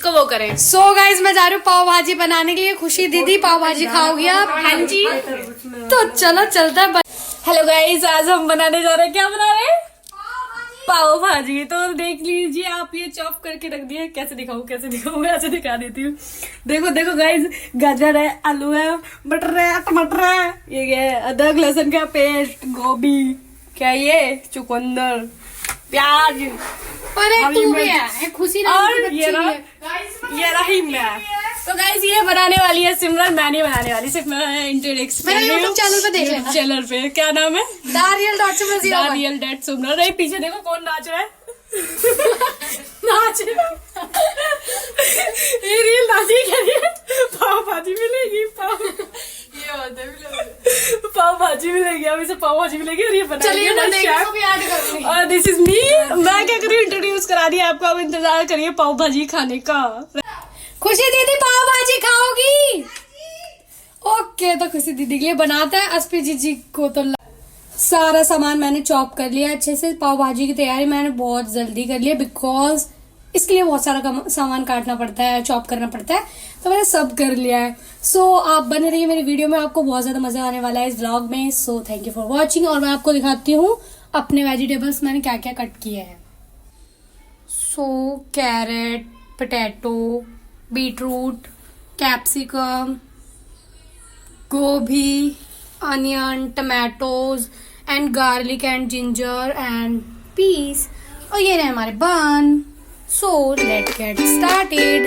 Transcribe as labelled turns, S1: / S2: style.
S1: जिसको वो करें।
S2: सो गाइज मैं जा रही हूँ पाव भाजी बनाने के लिए। खुशी दीदी पाव भाजी खाओगी आप?
S1: हाँ जी।
S2: तो चलो चलता है।
S1: हेलो गाइस, आज हम बनाने जा रहे हैं, क्या बना रहे हैं? पाव भाजी। तो देख लीजिए आप, ये चॉप करके रख दिया। कैसे दिखाऊं मैं ऐसे दिखा देती हूँ। देखो देखो गाइस, गाजर है, आलू है, मटर है, टमाटर है, ये अदरक लहसुन का पेस्ट, गोभी, क्या ये चुकंदर, प्याज,
S2: अरे तू भी है खुशी
S1: और ये रही मैं। तो गाइस ये बनाने वाली है सिमरन, मैं नहीं बनाने वाली, सिर्फ मैं इंट्रोडक्शन
S2: मेरे यूट्यूब चैनल पे देख लेना।
S1: चैनल पे क्या नाम है?
S2: thereal.simran।
S1: सिमरन। अरे पीछे देखो कौन नाच रहा है। नाच ये रील नाची क्या है? पाव भाजी मिलेगी, पाव भाजी मिलेगी, अब इसे पाव भाजी मिलेगी और ये बनाएंगे। और दिस इज मी। मैं क्या करूँ, इंट्रोड्यूस करा दिया आपको, अब इंतजार करिए पाव भाजी खाने का।
S2: खुशी दीदी पाव भाजी खाओगी? ओके, तो खुशी दीदी के लिए बनाता है। अस्पी जीजी को तो सारा सामान मैंने चॉप कर लिया अच्छे से। पाव भाजी की तैयारी मैंने बहुत जल्दी कर लिया, बिकॉज इसके लिए बहुत सारा सामान काटना पड़ता है, चॉप करना पड़ता है, तो मैंने सब कर लिया है। सो आप बने रहिए मेरी वीडियो में, आपको बहुत ज्यादा मजा आने वाला है इस व्लॉग में। So thank you for watching. और मैं आपको दिखाती हूँ अपने वेजिटेबल्स मैंने क्या क्या कट किए हैं। So carrot, potato, beetroot, capsicum, गोभी, onion, tomatoes and garlic and ginger and peas. और ये रहे हमारे bun. So let's get started.